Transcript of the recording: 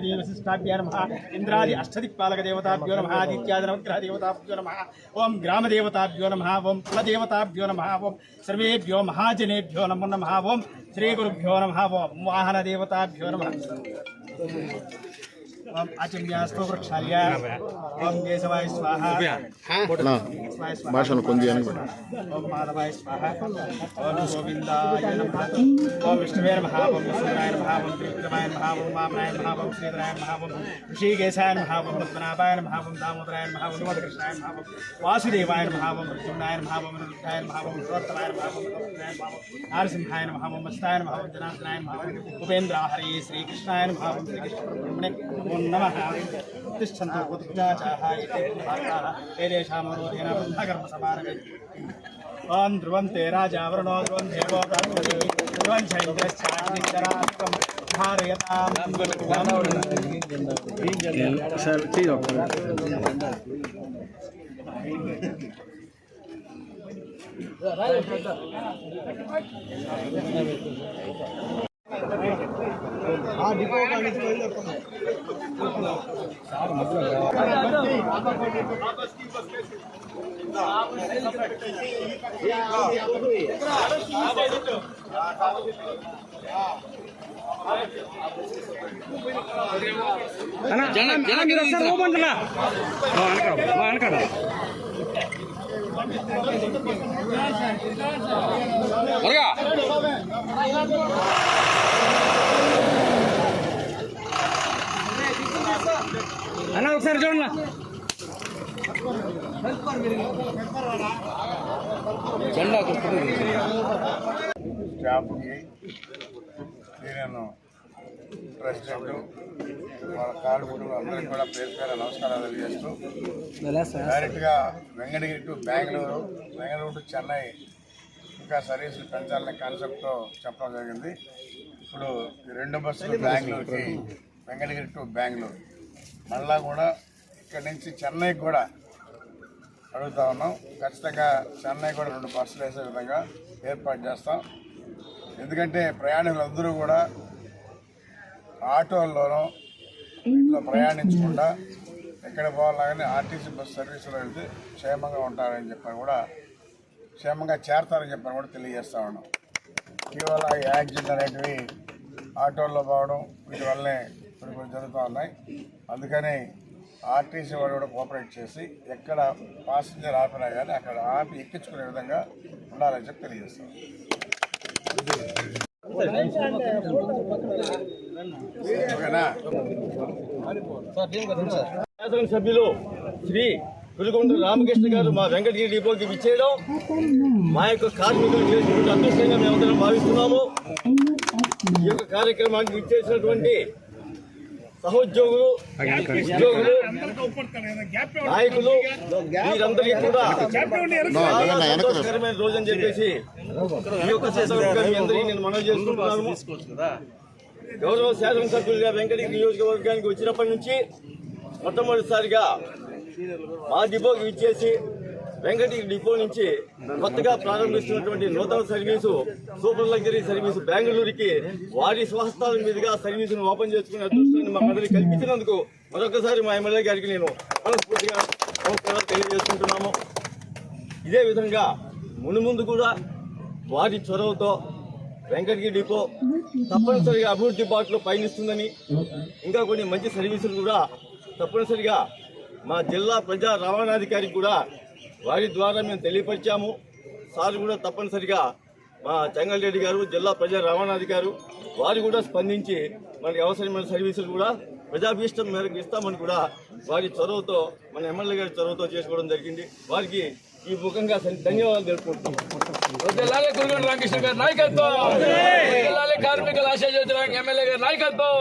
ब्रह्मणि वसिष्ठाभ्यो नमः इंद्रादि अष्टदिक्पालक देवताभ्यो नमः आदित्यादि नवग्रह देवताभ्यो नमः ओम ग्राम देवताभ्यो नमः ओम कुलदेवताभ्यो नमः ओम सर्वेभ्यो महाजनेभ्यो नमो नमः ओम श्री गुरुभ्यो नमः ओम वाहन देवताभ्यो नमः ओम आचम्यास्तु वृक्षाल्य ओम केशवाय स्वाहा भाषण को दिया ओम माधवाय स्वाहा ओम गोविंदाय नमः ओम विष्णुवे नमः ओम विष्णुराय नमः ओम त्रिविक्रमाय नमः ओम वामनाय नमः ओम श्रीधराय नमः ओम ऋषिकेशाय नमः ओम पद्मनाभाय नमः ओम दामोदराय नमः ओम कृष्णाय नमः ओम वासुदेवाय नमः ओम प्रद्युम्नाय नमः ओम रुद्राय नमः ओम सर्वोत्तमाय नमः ओम नारसिंहाय नमः ओम मस्ताय नमः ओम जनार्दनाय नमः ओम उपेन्द्र हरि श्रीकृष्णाय नमः ओम श्रीकृष्ण नमः तिष्ठन्तु कुतुजाचाः एतेषामरोधेन ब्रह्मकर्म समारभे ओम ध्रुवं ते राजा वरुणो ध्रुवं देवो बृहस्पतिः ध्रुवं चैन्द्रश्चाग्निश्चरास्तं धारयतां डिपो का అన్న ఒకసారి చూడండి స్టాఫ్కి నేను ప్రెసిడెంట్ వాళ్ళ కార్మికులు అందరికీ కూడా పేరు పేరు నమస్కారాలు తెలియజేస్తూ డైరెక్ట్గా వెంకటగిరి టు బెంగళూరు టు చెన్నై ఇంకా సర్వీసులు పెంచాలనే కాన్సెప్ట్తో చెప్పడం జరిగింది. ఇప్పుడు ఈ 2 బస్సులు బెంగళూరుకి వెంకటగిరి టు బెంగళూరు మళ్ళా కూడా ఇక్కడి నుంచి చెన్నైకి కూడా అడుగుతా ఉన్నాం. ఖచ్చితంగా చెన్నై కూడా 2 బస్సులు వేసే విధంగా ఏర్పాటు చేస్తాం. ఎందుకంటే ప్రయాణికులందరూ కూడా ఆటోల్లోనూ ఇంట్లో ప్రయాణించకుండా ఎక్కడ పోవాలన్నా కానీ ఆర్టీసీ బస్సు సర్వీసులో వెళ్తే క్షేమంగా ఉంటారని చెప్పని కూడా క్షేమంగా చేరతారని చెప్పని కూడా తెలియజేస్తూ ఉన్నాం. ఇటీవల ఈ యాక్సిడెంట్ అనేటివి ఆటోల్లో పోవడం వీటి వల్లనే కొన్ని జరుగుతూ ఉన్నాయి. అందుకని ఆర్టీసీ వాడు కూడా కోఆపరేట్ చేసి ఎక్కడ పాసింజర్ ఆపినా కానీ అక్కడ ఆపి ఎక్కించుకునే విధంగా ఉండాలని చెప్పి తెలియజేస్తాం. శాసనసభ్యులు శ్రీ పులికొండ రామకృష్ణ గారు మా వెంకటగిరి డిపోకి విచ్చేయడం మా యొక్క కార్మికులు చేసినటువంటి అదృష్టంగా మేమందరం భావిస్తున్నాము. ఈ యొక్క కార్యక్రమానికి విచ్చేసినటువంటి సహోద్యోగులు, ఉద్యోగులు, నాయకులు వీరందరికీ కూడా సంతోషకరమైన రోజు అని చెప్పేసి ఈ యొక్క శాసనసభ్యులు అందరికీ నేను మనవి చేసుకుంటున్నాను. గౌరవ శాసనసభ్యులుగా వెంకటగిరి నియోజకవర్గానికి వచ్చినప్పటి నుంచి మొట్టమొదటిసారిగా మా డిపోకి విచ్చేసి వెంకటగిరి డిపో నుంచి కొత్తగా ప్రారంభిస్తున్నటువంటి నూతన సర్వీసు సూపర్ లగ్జరీ సర్వీసు బెంగళూరుకి వారి స్వహస్తాల మీదుగా సర్వీసును ఓపెన్ చేసుకునే అదృష్టాన్ని మా అందరికీ కల్పించినందుకు మరొకసారి మా ఎమ్మెల్యే గారికి నేను మనస్ఫూర్తిగా నమస్కారాలు తెలియజేసుకుంటున్నాము. ఇదే విధంగా మునుముందు కూడా వారి చొరవతో వెంకటగిరి డిపో తప్పనిసరిగా అభివృద్ధి బాటలో పయనిస్తుందని ఇంకా కొన్ని మంచి సర్వీసులు కూడా తప్పనిసరిగా మా జిల్లా ప్రజా రవాణాధికారికి కూడా వారి ద్వారా మేము తెలియపరిచాము. సార్ కూడా తప్పనిసరిగా మా చెంగల్ రెడ్డి గారు జిల్లా ప్రజా రవాణాధికారు వారు కూడా స్పందించి మనకి అవసరమైన సర్వీసులు కూడా ప్రజాభీష్టం మేరకు ఇస్తామని కూడా వారి చొరవతో మన ఎమ్మెల్యే గారి చొరవతో చేసుకోవడం జరిగింది. వారికి ఈ ముఖంగా ధన్యవాదాలు తెలుపుకుంటున్నాం. కురుగొండ రామకృష్ణ గారి నాయకత్వం, కార్మికుల ఆశా జ్యోతి ఎమ్మెల్యే గారి నాయకత్వం.